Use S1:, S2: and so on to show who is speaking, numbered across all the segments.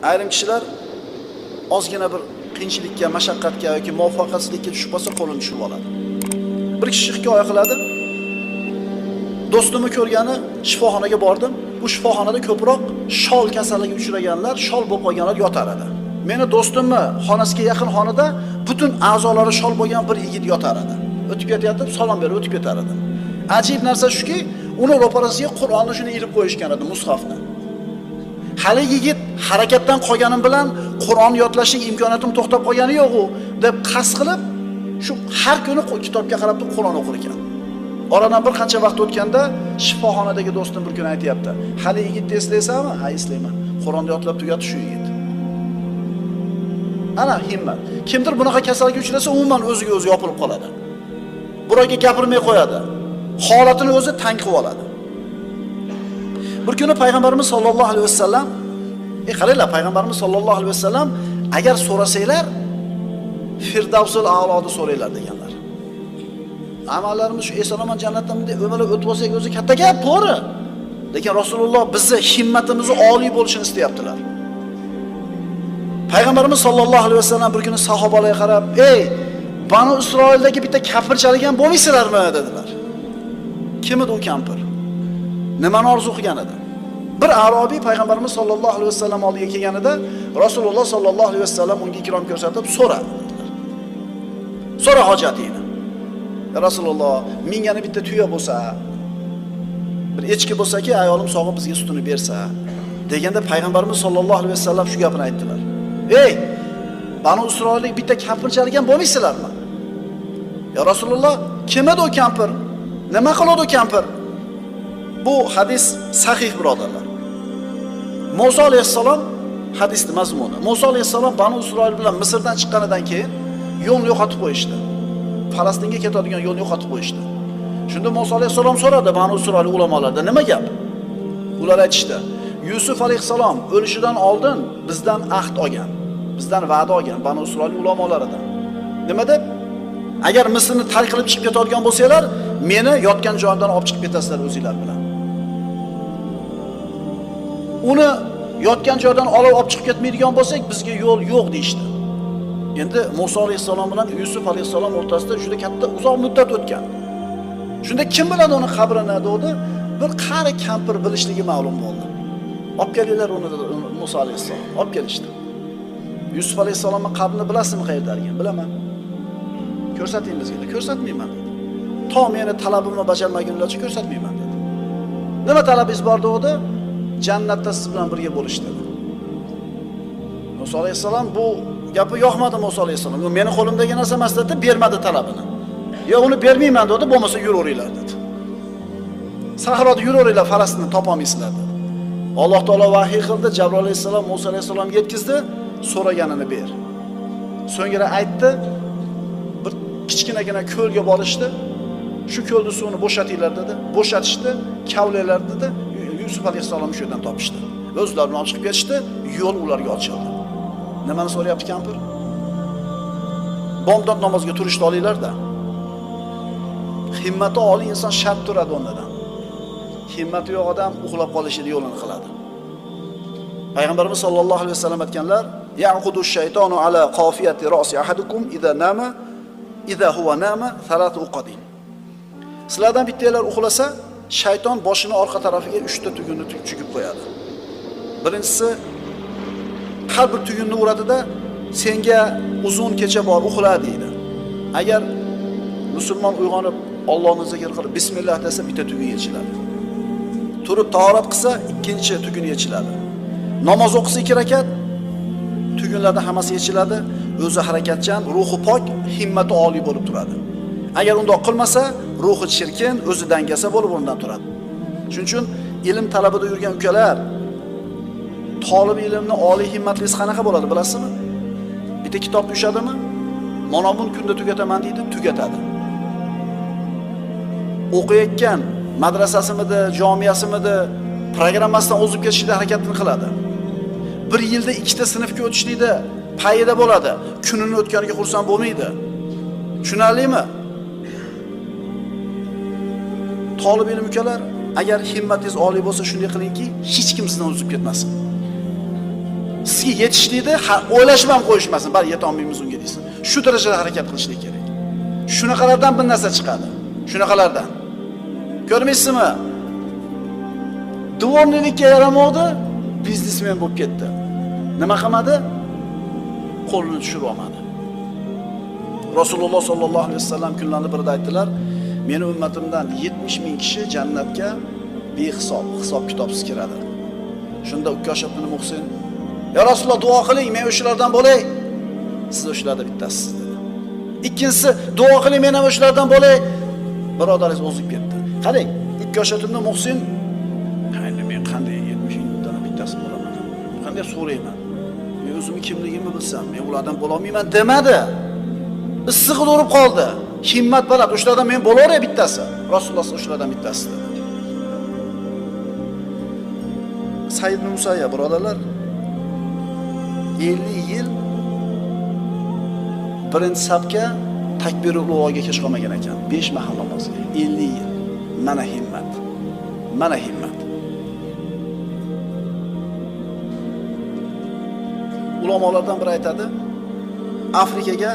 S1: Ayrim kishilar ozgina bir qiyinchilikka, mashaqqatga yoki muvaffaqiyatsizlikka tushib qolsa qo'lini tushirib oladi. Bir kishi hikoya qiladi. Do'stimni ko'rgani shifoxonaga bordim. Bu shifoxonada ko'proq shol kasalligiga uchraganlar, shol bo'lib qolganlar yotar edi. Meni do'stimni xonasiga yaqin xonada butun a'zolari shol bo'lgan bir yigit yotar edi. O'tib ketayotib salom berib o'tib ketar edi. Ajib narsa shuki, uni ro'parasiga Qur'onni shuni ilib qo'yishgan edi, mushafni. Hali yigit harakatdan qolganim bilan Qur'on yodlashning imkoniyatim to'xtab qolgani yo'q-u deb qasd qilib, shu har kuni kitobga qarab Qur'on o'qir ekan. Oradan bir qancha vaqt o'tganda shifoxonadagi do'stim bir kun aytayapti. Hali yigitni eslaysanmi? Ha, eslayman. Qur'onni yodlab tugati shu yigit. Ana himmat. Kimdir bunaqa kasallikka uchrasa, umuman o'ziga o'zi yopilib qoladi. Birovga gapirmay qo'yadi. Holatini o'zi tang qilib oladi. Bir kuni payg'ambarimiz sollallohu alayhi vasallam, qaranglar, payg'ambarimiz sollallohu alayhi vasallam agar so'rasanglar Firdavsul a'loni so'ranglar deganlar. Amallarimiz shu eson-omon jannatdan bunday o'malab o'tib olsak o'zi katta gap, to'g'ri. Lekin Rasululloh bizni himmatimizni oliy bo'lishini istayaptilar. Payg'ambarimiz sollallohu alayhi vasallam bir kuni sahobalarga qarab, "Ey, Banu Isroildagi bitta kafir chaligan bo'lmaysizlarmi?" dedilar. Kim edi u kampir? Nimani orzu qilgan edi? Bir Arobiy payg'ambarimiz sollallohu alayhi vasallam oldiga kelganida Rasululloh sollallohu alayhi vasallam unga ikrom ko'rsatib, "So'ra" dedilar. "So'ra hojatingni." "Ya Rasululloh, mingani bitta tuya bo'lsa, bir echki bo'lsa-ki, ayolim sog'ib bizga sutini bersa" deganda payg'ambarimiz sollallohu alayhi vasallam shu gapini aytdilar. "Ey, Banu Isroillik bitta kampir chaligan bo'lmaysizlarmi?" "Ya Rasululloh, kim edi o kampir? Nima qiladi o kampir?" Bu hadis sahih birodarlar. Musa alayhissalom hadisning mazmuni. Musa alayhissalom Banu Isroil bilan Misrdan chiqqanidan keyin yo'lni yo'qotib qo'yishdi. Falastinga ketadigan yo'lni yo'qotib qo'yishdi. Shunda Musa alayhissalom so'radi Banu Isroil ulamolardan, "Nima gap?" Ular aytishdi, "Yusuf alayhissalom o'lishidan oldin bizdan ahd olgan, bizdan va'da olgan Banu Isroil ulamolaridan. Nima deb? Agar Misrni tark qilib chiqib ketadigan bo'lsanglar, meni yotgan joyimdan olib chiqib ketasizlar o'zingizlar bilan. Uni yotgan joydan olib chiqib ketmaydigan bo'lsak, bizga yo'l yo'q" deyshti. Endi Musa alayhissalom bilan Yusuf alayhissalom o'rtasida juda katta uzoq muddat o'tgan. Shunda kim biladi uni qabrini dedi? Bir qari kampir bilishligi ma'lum bo'ldi. Olib kelinglar uni dedi Musa alayhissalom. Olib kelishdi. Yusuf alayhissalomning qabrini bilasizmi qayerdaligini? Bilaman. Ko'rsating bizga. Ko'rsatmayman dedi. To meni talabimni bajarmagunlarcha ko'rsatmayman dedi. Nima talabingiz bor dedi? Jannatda siz bilan birga bo'lish dedi. Musa alayhissalom bu gapi yoqmadi Musa alayhissalom. U meni qo'limdagi narsa emas dedi, bermadi talabini. "Yo, uni bermayman" dedi, "Bo'lmasa yuraveringlar" dedi. "Sahroda yuraveringlar, Falastinni topolmaysizlar" dedi. Alloh taolo vahiy qildi, Jabroil alayhissalom Musa alayhissalomga yetkazdi, so'raganini ber. So'ngra aytdi, bir kichkinagina ko'lga borishdi. Shu ko'lning suvini bo'shatinglar dedi. Bo'shatishdi, kavlaylar dedi. Yusuf alayhissalom shu yerdan topishdi. O'zlarini olib chiqib ketishdi, yo'l ularga ochildi. Nimani so'rayapti kampir? Bomdod namozga turishni olinglar-da. Himmati oliy inson shart turadi o'rnidan. Himmati yo'q odam uxlab qolishini yo'lini qiladi. Payg'ambarimiz sollallohu alayhi vasallam aytganlar, "Yaqudu shaytonu ala qafiyati ra'si ahadukum idza huwa nama thalathu uqadin." Sizlardan bittalar uxlasa, shayton boshini orqa tarafiga 3 ta tugunni chukib qo'yadi. Birinchisi har bir tugunni uradida senga uzun kecha bor, uxla deydi. Agar musulmon uyg'onib Allohni zikr qilib bismillah desa bitta tugun yechiladi. Turib tahorat qilsa ikkinchi tugun yechiladi. Namoz o'qisa 2 rakat tugunlarda hammasi yechiladi. O'zi harakatchan, ruhi pok, himmati oliy bo'lib turadi. Agar undoq qilmasa, ruhi chirkin, o'zi dangasa bo'lib o'rnidan turadi. Shuning uchun ilm talabida yurgan ukalar, talab ilmni oliy himmatlisi qanaqa bo'ladi bilasizmi? Bitta kitob tushadimi? Mana buni kunda tugataman deydi, tugatadi. O'qiyotgan madrasasimida, jamiyasimida programmasidan o'zib ketishga harakatini qiladi. Bir yilda 2 ta sinfga o'tishlikda payida bo'ladi. Kunini o'tganiga xursand bo'lmaydi. Tushunarlimi? Talib ilm ukalar, agar himmatingiz oliy bo'lsa shunday qilingki, hech kim sizdan o'zib ketmasin. sizga yetishlikni o'ylashib ham qo'yishmasin, bari yeta olmaymiz unga deysin. Shu darajada harakat qilishlik kerak. Shunaqalardan bir narsa chiqadi. Shunaqalardan. Ko'rmaysizmi? Dvornikka yaramadi, biznesmen bo'lib ketdi. Nima qilmadi? Qo'lini tushirib olmadi. Rasululloh sollallohu alayhi vasallam kunlarning birida aytdilar: "Meni ummatimdan 70 ming kishi jannatga behisob, hisob-kitobsiz kiradi." Shunda Ukkosh ibn Muhsin: "Ya Rasululloh, duo qiling, men o'shalardan bo'lay." Siz o'shalardan bittasisiz dedi. Ikkinchisi: "Duo qiling, men ham o'shalardan bo'lay." Birodaringiz o'zib ketdi. Qarang, Ukkosh ibn Muhsin: "Endi men qanday 70 mingdan bittasi bo'laman? Qanday so'rayman? Men o'zimni kimligimni bilsam, men ulardan bo'la olmayman" demadi. Issig'i urib qoldi. Himmat baland, o'shalardan men bo'laveray bittasi. Rasululloh o'shalardan bittasi dedi. Said ibn Musayyab birodarlar 50 yil birinchi safga takbirul ulug'ga kech qolmagan ekan. 5 mahal namozga 50 yil. Mana himmat. Mana himmat. Ulamolardan biri aytadi, Afrikaga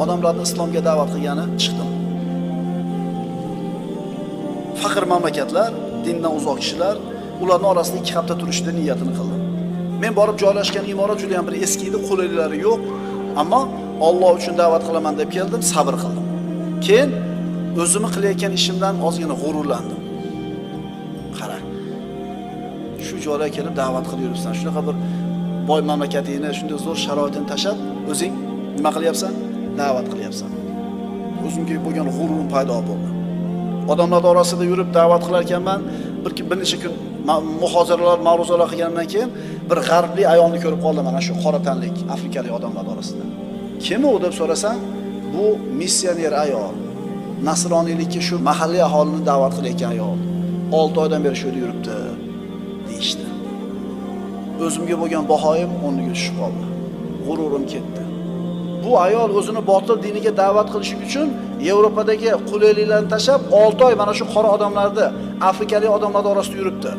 S1: odamlarni islomga da'vat qilgani chiqdim. Faqir mamlakatlar, dindan uzoq kishilar, ularning orasida 2 hafta turishni niyatini qildim. Men borib joylashgan imorat juda ham bir eski edi, qulayliklari yo'q, ammo Alloh uchun da'vat qilaman deb keldim, sabr qildim. Keyin o'zimni qilayotgan ishimdan ozgina g'ururlandim. Qara. Shu joyga kelib da'vat qilib yuribsan, shunaqa bir boy mamlakatingni, shunday zo'r sharoitini tashab, o'zing nima qilyapsan? Da'vat qilyapsan. O'zimga bo'lgan g'ururim paydo bo'ldi. Odamlar orasida yurib da'vat qilar ekanman, bir necha kun muhoziralar, ma'ruzalar qilgandan keyin bir g'arbli ayolni ko'rib qoldim, mana shu qora tanlik afrikalik odamlar orasida. Kim u deb so'rasam, bu missioner ayol. Nasroniylikka shu mahalliy aholini da'vat qilayotgan ayol. 6 oydan beri shu yerda yuribdi, deyishdi. O'zimga bo'lgan bahoyim o'rniga tushib qoldi. G'ururim ketdi. Bu ayol o'zini botil diniga da'vat qilish uchun Yevropadagi qulayliklarni tashab 6 oy mana shu qora odamlarni, afrikalik odamlar orasida yuribdi.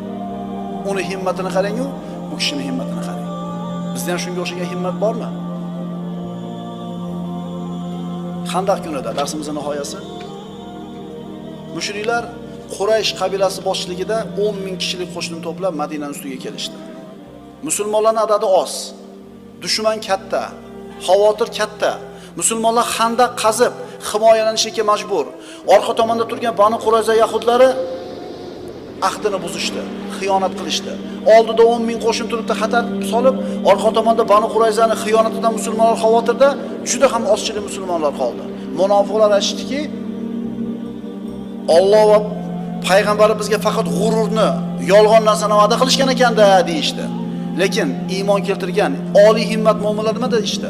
S1: Uni himmatini qarang-ku, bu kishining himmatini qarang. Bizda ham shunga o'xshagan himmat bormi? Xandaq kunida darsimizning nihoyasi. Mushriklar Quraysh qabilasi boshchiligida 10 ming kishilik qo'shin to'plab Madinaning ustiga kelishdi. Musulmonlarning adadi oz, dushman katta, xavotir katta. Musulmonlar xandaq qazib himoyalanishga majbur. Orqa tomonda turgan Banu Qurayza yahudlari ahdini buzishdi, xiyonat qilishdi. Oldida 10 ming qo'shin turibdi, xatar solib, orqa tomonda Banu Qurayzaning xiyonatidan musulmonlar xavotirda, juda ham ozchilik musulmonlar qoldi. Munofiqlar aytishdiki, Alloh va payg'ambari bizga faqat g'ururni, yolg'on narsani va'da qilishgan ekan-da deyishdi. Lekin iymon keltirgan oliy himmat mu'minlar nima deyishdi?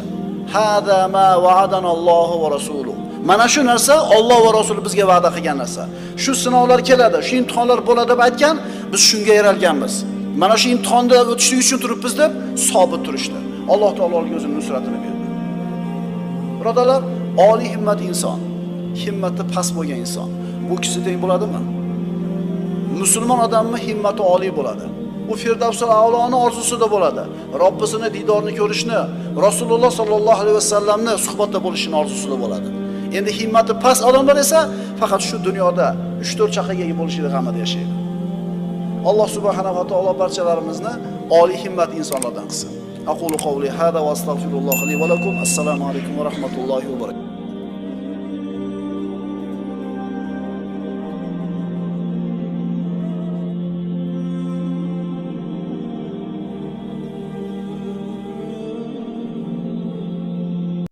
S1: Hada ma wa'adana Allohu va rasuluhu. Mana shu narsa Alloh va rasuli bizga va'da qilgan narsa. Shu sinovlar keladi, shu imtihonlar bo'ladi deb aytgan, biz shunga yaralganmiz. Mana shu imtihonda o'tishlik uchun turibmiz deb sobit turishdi. Alloh taolo ularga o'zining nusratini berdi. Birodarlar, oliy himmat inson, himmati past bo'lgan inson, bu kishi teng bo'ladimi? Musulmon odamning himmati oliy bo'ladi. U Firdavsul A'loning orzusida bo'ladi. Robbisini didorini ko'rishni, Rasululloh sollallohu alayhi vasallamni suhbatda bo'lishini orzusida bo'ladi. Endi himmati past odamlar esa faqat shu dunyoda 3-4 chaqaga ega bo'lishini g'amida yashaydi. Alloh subhanahu va taolo barchalarimizni oliy himmat insonlardan qilsin. Aqulu qawli hada va astagfirulloh li va lakum. Assalomu alaykum va rahmatullohi va barakatuh.